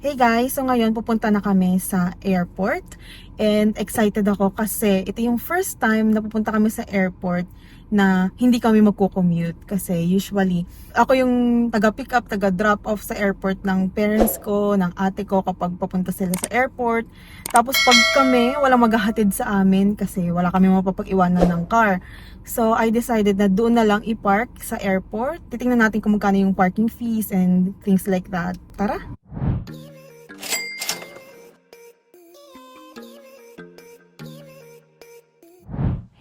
Hey guys, so ngayon pupunta na kami sa airport and excited ako kasi ito yung first time na pupunta kami sa airport na hindi kami magko-commute kasi usually ako yung taga-pick up, taga-drop off sa airport ng parents ko, ng ate ko kapag papunta sila sa airport. Tapos pag kami, walang maghahatid sa amin kasi wala kami mapapag-iwanan ng car. So I decided na doon na lang i-park sa airport. Titingnan natin kung magkano yung parking fees and things like that. Tara!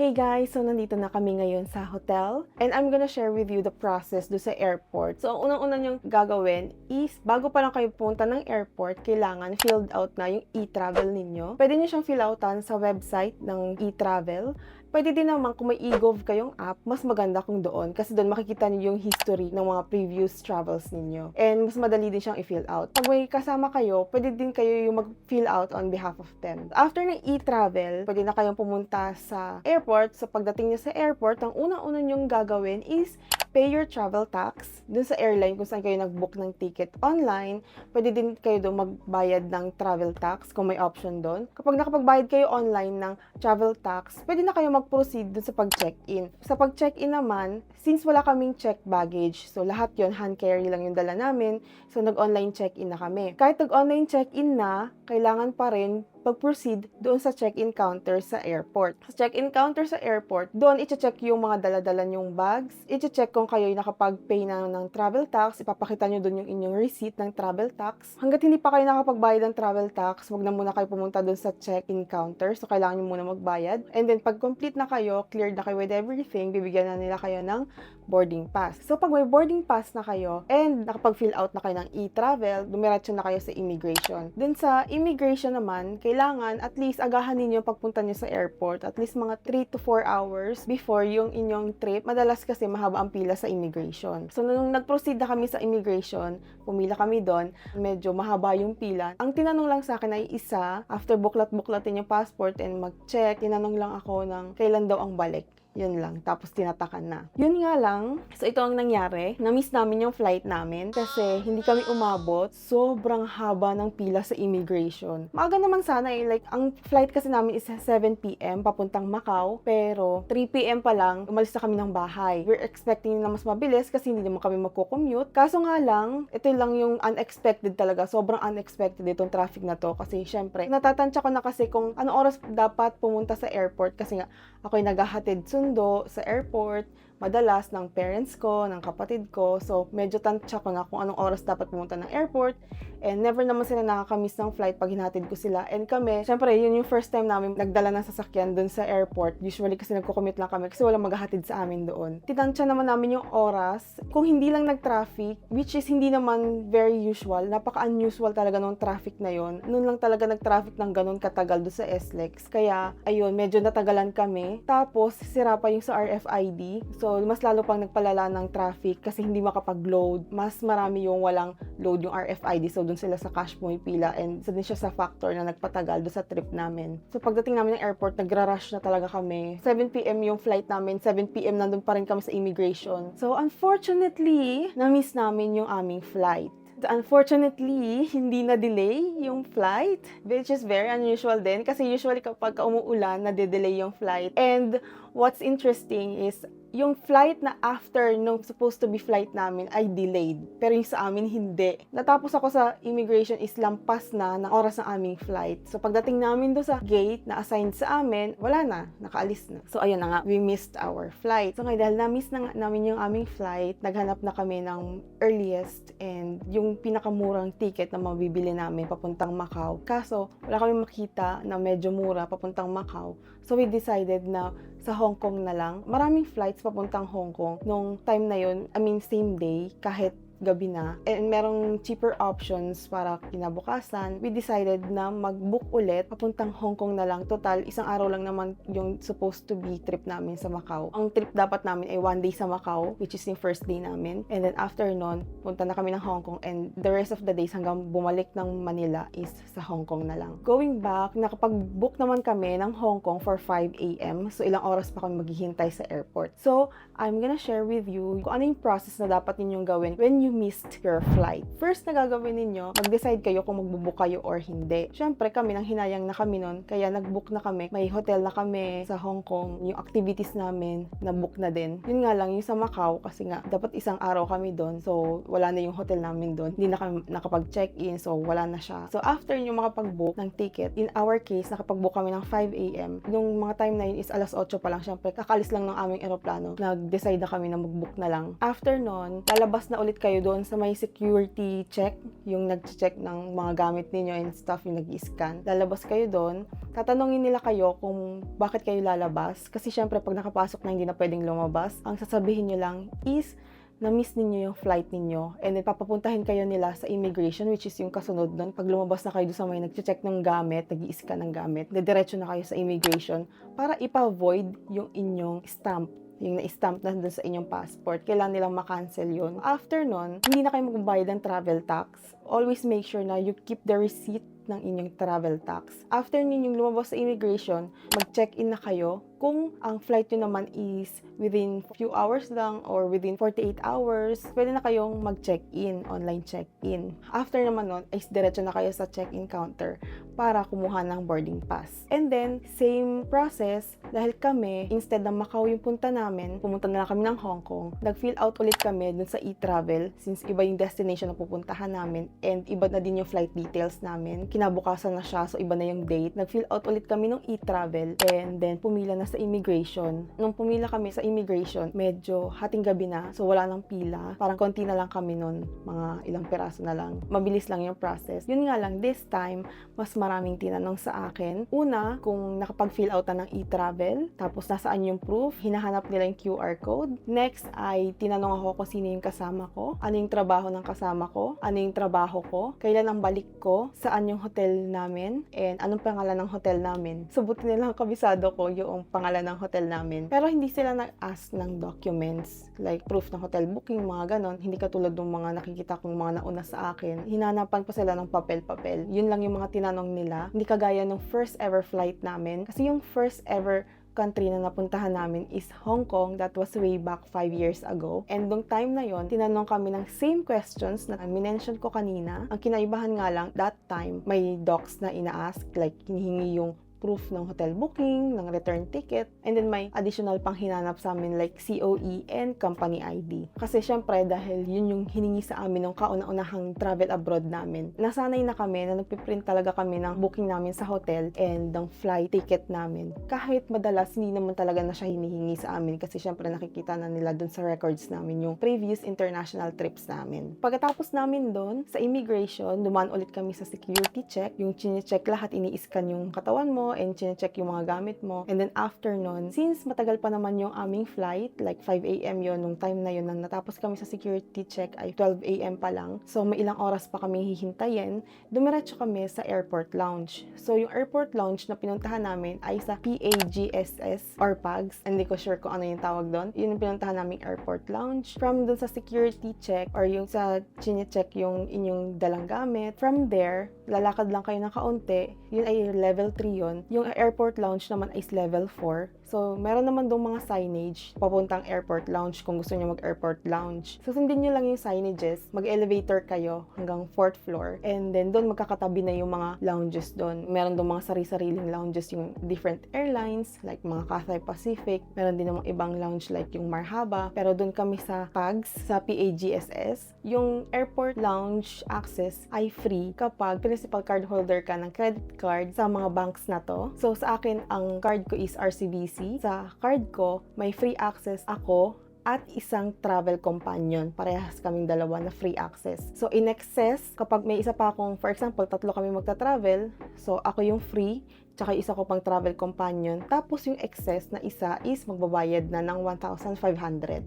Hey guys! So, nandito na kami ngayon sa hotel and I'm gonna share with you the process do sa airport. So, unang-una niyong gagawin is, bago pa lang kayo pumunta ng airport, kailangan filled out na yung e-travel ninyo. Pwede niyo siyang fill outan sa website ng e-travel. Pwede din naman kung may e-gov kayong app, mas maganda kung doon kasi doon makikita niyo yung history ng mga previous travels ninyo. And mas madali din siyang i-fill out. Pag may kasama kayo, pwede din kayo yung mag-fill out on behalf of them. After ng e-travel, pwede na kayong pumunta sa airport. So pagdating niyo sa airport, ang unang-una niyong gagawin is pay your travel tax dun sa airline kung saan kayo nag-book ng ticket online. Pwede din kayo doon magbayad ng travel tax kung may option doon. Kapag nakapagbayad kayo online ng travel tax, pwede na kayo mag-proceed dun sa pag-check-in. Sa pag-check-in naman, since wala kaming checked baggage, so lahat yon hand carry lang yung dala namin, so nag-online check-in na kami. Kahit nag-online check-in na, kailangan pa rin pag-proceed doon sa check-in counter sa airport. Sa check-in counter sa airport, doon i-check yung mga dala-dala nyong bags, i-check kung kayo nakapag-pay na ng travel tax, ipapakita nyo doon yung inyong receipt ng travel tax. Hanggat hindi pa kayo nakapagbayad ng travel tax, wag na muna kayo pumunta doon sa check-in counter, so kailangan nyo muna magbayad. And then, pag complete na kayo, cleared na kayo with everything, bibigyan na nila kayo ng boarding pass. So, pag may boarding pass na kayo and nakapag-fill out na kayo ng e-travel, dumiretso na kayo sa immigration. Dun sa immigration naman, kailangan at least agahan ninyo pagpunta nyo sa airport, at least mga 3 to 4 hours before yung inyong trip. Madalas kasi mahaba ang pila sa immigration. So, nung nag-proceed na kami sa immigration, pumila kami doon, medyo mahaba yung pila. Ang tinanong lang sa akin ay isa, after buklat-buklatin yung passport and mag-check, tinanong lang ako ng kailan daw ang balik. Yun lang. Tapos tinatakan na. Yun nga lang. So, ito ang nangyari. Na-miss namin yung flight namin kasi hindi kami umabot. Sobrang haba ng pila sa immigration. Maaga naman sana eh. Like, ang flight kasi namin is 7 p.m. papuntang Macau. Pero 3 p.m. pa lang, umalis na kami ng bahay. We're expecting na mas mabilis kasi hindi naman kami magko-commute. Kaso nga lang, ito lang yung unexpected talaga. Sobrang unexpected itong traffic na to. Kasi syempre, natatansya ko na kasi kung anong oras dapat pumunta sa airport kasi nga ako'y naghahatid sundo sa airport, madalas ng parents ko, ng kapatid ko. So, medyo tansya ko na kung anong oras dapat pumunta ng airport. And never naman sila nakakamiss ng flight pag hinatid ko sila. And kami, syempre, yun yung first time namin nagdala ng sasakyan dun sa airport. Usually kasi nagko-commute lang kami kasi walang maghahatid sa amin doon. Tinansya naman namin yung oras. Kung hindi lang nag-traffic, which is hindi naman very usual, napaka-unusual talaga nung traffic na yon. Noon lang talaga nag-traffic ng ganun katagal doon sa SLEX. Kaya, ayun, medyo natagalan kami. Tapos, sira pa yung sa RFID. So, mas lalo pang nagpalala ng traffic kasi hindi makapag-load. Mas marami yung walang load yung RFID. So, dun sila sa cash pumipila and isa din siya sa factor na nagpatagal doon sa trip namin. So, pagdating namin ng airport, nagra-rush na talaga kami. 7 p.m. yung flight namin. 7 p.m. nandun pa rin kami sa immigration. So, unfortunately, na-miss namin yung aming flight. Unfortunately, hindi na-delay yung flight, which is very unusual din kasi usually kapag umuulan, na-delay yung flight. And what's interesting is yung flight na after nung supposed to be flight namin ay delayed. Pero yung sa amin, hindi. Natapos ako sa immigration is lampas na ng oras ng aming flight. So, pagdating namin do sa gate na assigned sa amin, wala na. Nakaalis na. So, ayun na nga. We missed our flight. So, ngayon, dahil na-miss na namin yung aming flight, naghanap na kami ng earliest and yung pinakamurang ticket na mabibili namin papuntang Macau. Kaso, wala kami makita na medyo mura papuntang Macau. So, we decided na sa Hong Kong na lang. Maraming flights papuntang Hong Kong. Nung time na yun, same day, kahit gabi na. And merong cheaper options para kinabukasan. We decided na mag-book ulit papuntang Hong Kong na lang. Total, isang araw lang naman yung supposed to be trip namin sa Macau. Ang trip dapat namin ay 1 day sa Macau, which is yung first day namin. And then after nun, punta na kami ng Hong Kong and the rest of the days hanggang bumalik ng Manila is sa Hong Kong na lang. Going back, nakapag-book naman kami ng Hong Kong for 5 a.m. So, ilang oras pa kami maghihintay sa airport. So, I'm gonna share with you kung ano yung process na dapat ninyong gawin when you you missed your flight. First na gagawin ninyo, mag-decide kayo kung magbubook kayo or hindi. Syempre kami nang hinayang na kami nun, kaya nag-book na kami. May hotel na kami sa Hong Kong. Yung activities namin, na-book na din. Yun nga lang, yung sa Macau, kasi nga, dapat isang araw kami doon. So, wala na yung hotel namin doon. Hindi na kami nakapag-check-in, so wala na siya. So, after nyo makapag-book ng ticket, in our case, nakapag-book kami ng 5 a.m. Yung mga time na yun is alas 8 pa lang. Syempre, kakalis lang ng aming eroplano. Nag-decide na kami na mag-book na lang. After nun, lalabas na ulit kayo doon sa may security check, yung nag-check ng mga gamit ninyo and stuff, yung nag-scan. Lalabas kayo doon, tatanungin nila kayo kung bakit kayo lalabas. Kasi syempre, pag nakapasok na hindi na pwedeng lumabas, ang sasabihin nyo lang is na-miss ninyo yung flight ninyo, and then papapuntahin kayo nila sa immigration, which is yung kasunod nun. Pag lumabas na kayo doon sa may nag-check ng gamit, nag-i-scan ng gamit, diretso na kayo sa immigration para ipa-void yung inyong stamp, yung na-stamp na doon sa inyong passport. Kailangan nilang makancel yun. After nun, hindi na kayo magbabayad ng travel tax. Always make sure na you keep the receipt ng inyong travel tax. After ninyong lumabas sa immigration, mag-check-in na kayo. Kung ang flight nyo naman is within few hours lang or within 48 hours, pwede na kayong mag-check-in, online check-in. After naman nun, is diretso na kayo sa check-in counter para kumuha ng boarding pass. And then, same process, dahil kami, instead na Macau yung punta namin, pumunta na lang kami ng Hong Kong, nag-fill out ulit kami dun sa e-travel, since iba yung destination na pupuntahan namin, and iba na din yung flight details namin. Kinabukasan na siya, so iba na yung date. Nag-fill out ulit kami ng e-travel, and then pumila na sa immigration. Nung pumila kami sa immigration, medyo hating gabi na, so wala nang pila. Parang konti na lang kami nun, mga ilang peraso na lang. Mabilis lang yung process. Yun nga lang, this time, mas maraming tinanong sa akin. Una, kung nakapag-fill out na ng e-travel, tapos nasaan yung proof, hinahanap nila yung QR code. Next ay tinanong ako kung sino yung kasama ko, ano yung trabaho ng kasama ko, ano yung trabaho ko, kailan ang balik ko, saan yung hotel namin, and anong pangalan ng hotel namin. So, buti nilang kabisado ko yung pangalan ng hotel namin. Pero hindi sila nag-ask ng documents, like proof ng hotel booking, mga ganon. Hindi katulad ng mga nakikita kong mga nauna sa akin. Hinanapan pa sila ng papel-papel. Yun lang yung mga tinanong nila. Hindi kagaya ng first ever flight namin. Kasi yung first ever country na napuntahan namin is Hong Kong. That was way back 5 years ago. And nung time na yon, tinanong kami ng same questions na minention ko kanina. Ang kinaibahan nga lang, that time, may docs na ina-ask, like hinihingi yung proof ng hotel booking, ng return ticket, and then may additional pang hinanap sa amin like COE and company ID. Kasi syempre dahil yun yung hiningi sa amin ng kauna-unahang travel abroad namin, nasanay na kami na nagpiprint talaga kami ng booking namin sa hotel and ng flight ticket namin. Kahit madalas hindi naman talaga na siya hinihingi sa amin kasi syempre nakikita na nila dun sa records namin yung previous international trips namin. Pagkatapos namin dun, sa immigration, dumaan ulit kami sa security check. Yung chine-check lahat, ini-scan yung katawan mo, and chine-check yung mga gamit mo. And then after nun, since matagal pa naman yung aming flight, like 5 a.m. yun, nung time na yun, nang natapos kami sa security check ay 12 a.m. pa lang. So may ilang oras pa kami hihintayin. Dumiretso kami sa airport lounge. So yung airport lounge na pinuntahan namin ay sa PAGSS or PAGS. Hindi ko sure kung ano yung tawag doon. Yun yung pinuntahan naming airport lounge. From dun sa security check or yung sa chine-check yung inyong dalang gamit. From there, lalakad lang kayo ng kaunti. Yun ay level 3 yun. Yung airport lounge naman is level 4. So, meron naman doon mga signage papuntang airport lounge kung gusto niyo mag-airport lounge. So, sundin niyo lang yung signages. Mag-elevator kayo hanggang 4th floor. And then, doon magkakatabi na yung mga lounges doon. Meron doon mga sari-sariling lounges yung different airlines, like mga Cathay Pacific. Meron din namang ibang lounge like yung Marhaba. Pero doon kami sa PAGS, sa PAGSS. Yung airport lounge access ay free kapag principal card holder ka ng credit card sa mga banks na to. So, sa akin, ang card ko is RCBC. Sa card ko, may free access ako at isang travel companion. Parehas kaming dalawa na free access. So, in excess, kapag may isa pa akong, for example, 3 kami magta-travel, so ako yung free, tsaka isa ko pang travel companion. Tapos yung excess na isa is magbabayad na ng 1,500.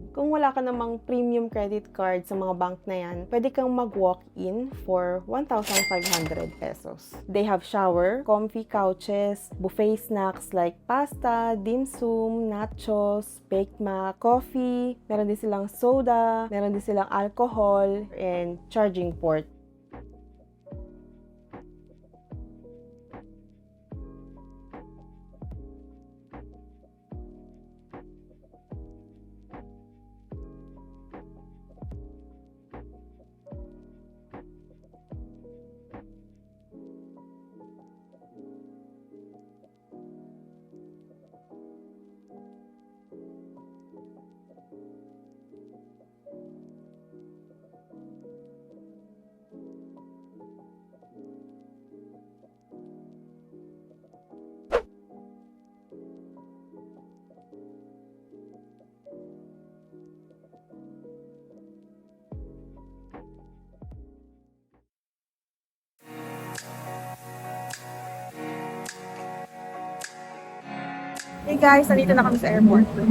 Kung wala ka namang premium credit card sa mga bank na yan, pwede kang mag-walk-in for 1,500 pesos. They have shower, comfy couches, buffet snacks like pasta, dim sum, nachos, baked mac, coffee, meron din silang soda, meron din silang alcohol, and charging port. Hey guys, nandito na kami sa airport. So,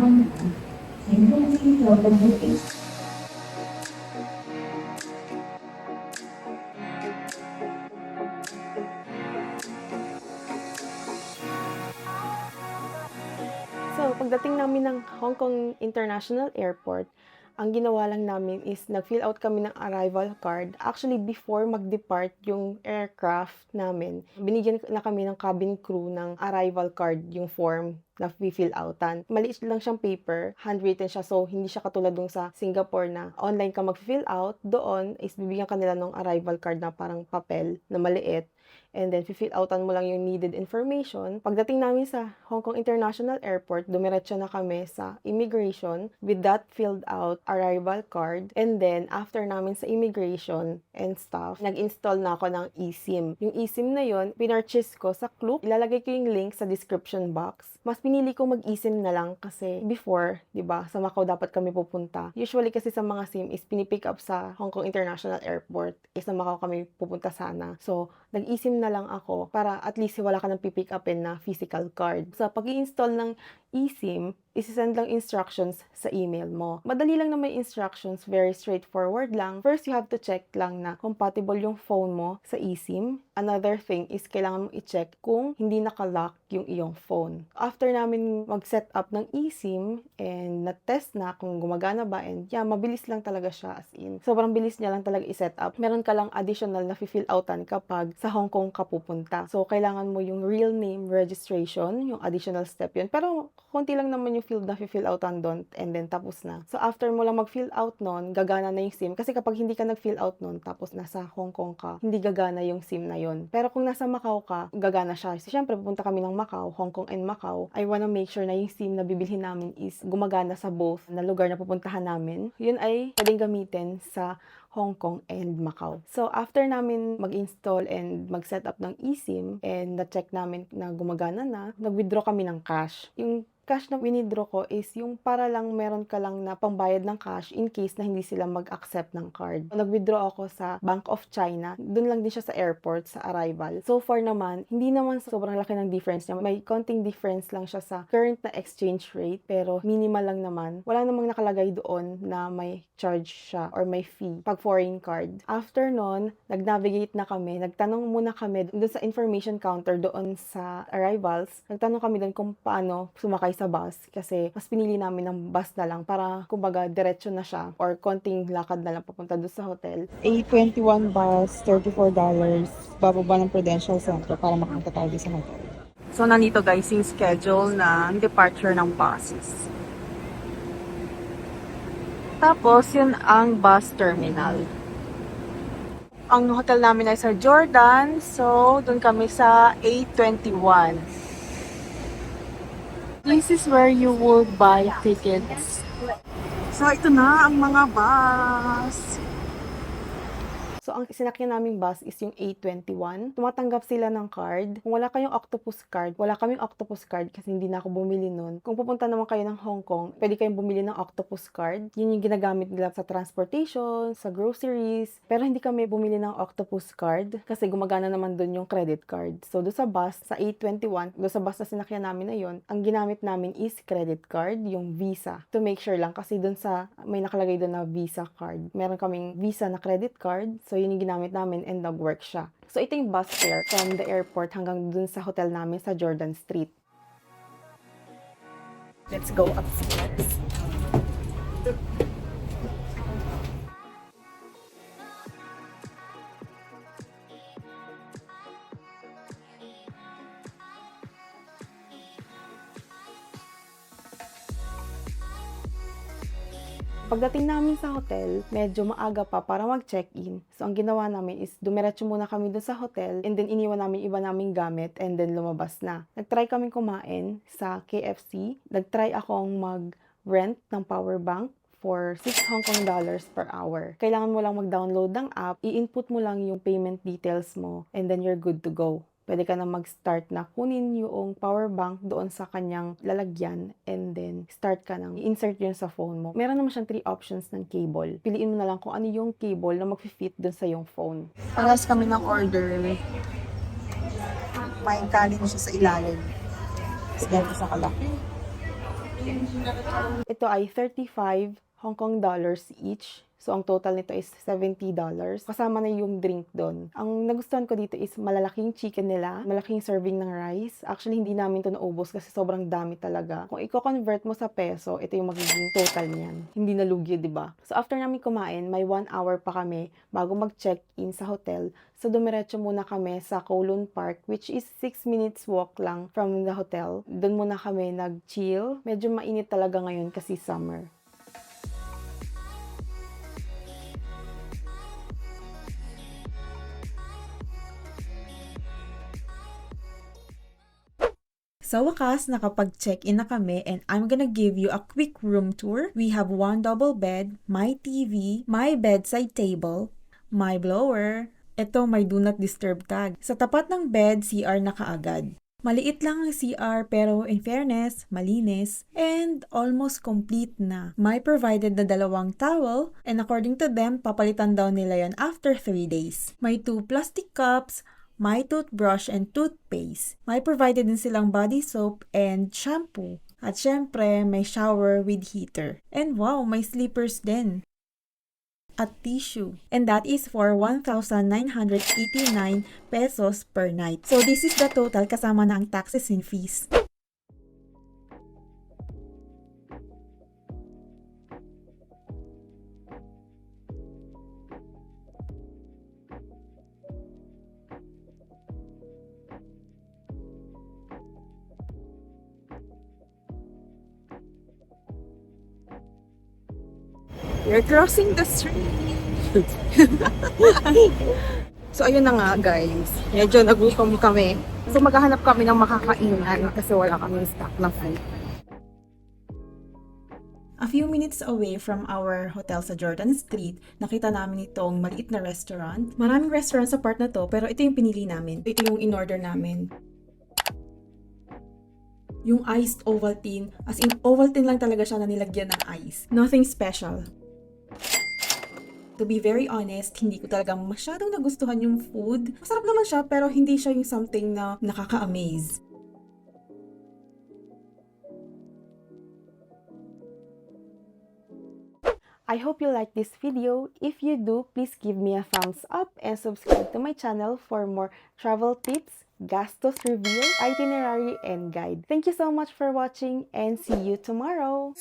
pagdating namin ng Hong Kong International Airport, ang ginawa lang namin is nag-fill out kami ng arrival card. Actually, before mag-depart yung aircraft namin, binigyan na kami ng cabin crew ng arrival card, yung form na fill outan. Maliit lang siyang paper, handwritten siya, so hindi siya katulad dun sa Singapore na online ka mag-fill out. Doon is bibigyan ka nila ng arrival card na parang papel na maliit. And then, fill outan mo lang yung needed information. Pagdating namin sa Hong Kong International Airport, dumiretso na kami sa immigration with that filled out arrival card. And then, after namin sa immigration and stuff, nag-install na ako ng eSIM. Yung eSIM na yon, pinurchase ko sa Klook. Ilalagay ko yung link sa description box. Mas pinili ko mag-eSIM na lang kasi before, di ba, sa Macau dapat kami pupunta. Usually kasi sa mga SIM is pinipick up sa Hong Kong International Airport. Sa Macau kami pupunta sana. So, nag-eSIM na lang ako para at least wala ka nang pipick upin na physical card. Sa pag-i-install ng eSIM, isi-send lang instructions sa email mo. Madali lang naman yung instructions, very straightforward lang. First, you have to check lang na compatible yung phone mo sa eSIM. Another thing is kailangan mong i-check kung hindi naka-lock yung iyong phone. After namin mag-set up ng eSIM and na-test na kung gumagana ba, and yeah, mabilis lang talaga siya, as in. Sobrang bilis niya lang talaga i-set up. Meron ka lang additional na fill outan kapag sa Hong Kong ka pupunta. So, kailangan mo yung real name registration, yung additional step yun. Pero, konti lang naman yung field na fill outan doon, and then tapos na. So, after mo lang mag-fill out nun, gagana na yung SIM. Kasi kapag hindi ka nag-fill out nun, tapos nasa Hong Kong ka, hindi gagana yung SIM na yun. Pero kung nasa Macau ka, gagana siya. So, syempre, pupunta kami ng Macau, Hong Kong and Macau. I wanna make sure na yung SIM na bibilhin namin is gumagana sa both na lugar na pupuntahan namin. Yun ay pwedeng gamitin sa Hong Kong and Macau. So, after namin mag-install and mag-set up ng eSIM and na-check namin na gumagana na, nag-withdraw kami ng cash. Yung cash na winidraw ko is yung para lang meron ka lang na pangbayad ng cash in case na hindi sila mag-accept ng card. Nag-withdraw ako sa Bank of China. Doon lang din siya sa airport, sa arrival. So far naman, hindi naman sobrang laki ng difference niya. May konting difference lang siya sa current na exchange rate, pero minimal lang naman. Wala namang nakalagay doon na may charge siya or may fee pag foreign card. After nun, nag-navigate na kami. Nagtanong muna kami doon sa information counter doon sa arrivals. Nagtanong kami doon kung paano sumakay sa bus kasi mas pinili namin ng bus na lang para kumbaga diretso na siya or konting lakad na lang papunta doon sa hotel. A21 bus, $34. Bababa ng Prudential Center para makapunta tayo sa hotel. So, nandito guys yung schedule ng departure ng buses. Tapos, yun ang bus terminal. Ang hotel namin ay sa Jordan. So, doon kami sa A21. This is where you would buy tickets. So, ito na ang mga bus. So, ang sinakyan naming bus is yung A21. Tumatanggap sila ng card. Kung wala kayong Octopus card, wala kaming Octopus card kasi hindi na ako bumili nun. Kung pupunta naman kayo ng Hong Kong, pwede kayong bumili ng Octopus card. Yun yung ginagamit nila sa transportation, sa groceries. Pero hindi kami bumili ng Octopus card kasi gumagana naman dun yung credit card. So, doon sa bus, sa A21, doon sa bus na sinakyan namin na yun, ang ginamit namin is credit card, yung Visa. To make sure lang kasi doon sa, may nakalagay doon na Visa card. Meron kaming Visa na credit card. So, yun yung ginamit namin and nag-work siya. So, ito yung bus fare from the airport hanggang dun sa hotel namin sa Jordan Street. Let's go upstairs. Pagdating namin sa hotel, medyo maaga pa para mag-check-in. So, ang ginawa namin is dumiretso muna kami dun sa hotel and then iniwan namin iba naming gamit and then lumabas na. Nag-try kami kumain sa KFC. Nag-try akong mag-rent ng power bank for 6 Hong Kong dollars per hour. Kailangan mo lang mag-download ng app, i-input mo lang yung payment details mo, and then you're good to go. Pwede ka na mag-start na kunin yung power bank doon sa kanyang lalagyan and then start ka nang i-insert yun sa phone mo. Meron naman siyang 3 options ng cable. Piliin mo na lang kung ano yung cable na mag-fit doon sa yung phone. Paras kami ng order. May kanin siya sa ilalim. Ganito sa kalaki. Ito ay 35 Hong Kong dollars each. So, ang total nito is $70. Kasama na yung drink doon. Ang nagustuhan ko dito is malalaking chicken nila, malaking serving ng rice. Actually, hindi namin to naubos kasi sobrang dami talaga. Kung i-convert mo sa peso, ito yung magiging total niyan. Hindi nalugi, di ba? So, after namin kumain, may 1 hour pa kami bago mag-check-in sa hotel. So, dumiretso muna kami sa Kowloon Park, which is 6 minutes walk lang from the hotel. Doon muna kami nag-chill. Medyo mainit talaga ngayon kasi summer. Sa wakas, nakapag-check-in na kami and I'm gonna give you a quick room tour. We have one double bed, my TV, my bedside table, my blower. Ito, may do not disturb tag. Sa tapat ng bed, CR na kaagad. Maliit lang ang CR pero in fairness, malinis and almost complete na. May provided na 2 towel and according to them, papalitan daw nila yan after 3 days. May 2 plastic cups, may toothbrush and toothpaste. May provided din silang body soap and shampoo. At syempre, may shower with heater. And wow, may slippers din. At tissue. And that is for 1,989 pesos per night. So this is the total kasama na ang taxes and fees. We're crossing the street. So, ayun na nga, guys. Medyo nagutom kami. So, maghahanap kami ng makakainan kasi wala kami stock na food. A few minutes away from our hotel sa Jordan Street, nakita namin itong maliit na restaurant. Maraming restaurant sa part na to, pero ito yung pinili namin. Ito yung in-order namin. Yung iced Ovaltine, as in Ovaltine lang talaga siya na nilagyan ng ice. Nothing special. To be very honest, hindi ko talaga masyadong nagustuhan yung food. Masarap naman siya, pero hindi siya yung something na nakaka-amaze. I hope you like this video. If you do, please give me a thumbs up and subscribe to my channel for more travel tips, gastos review, itinerary, and guide. Thank you so much for watching and see you tomorrow!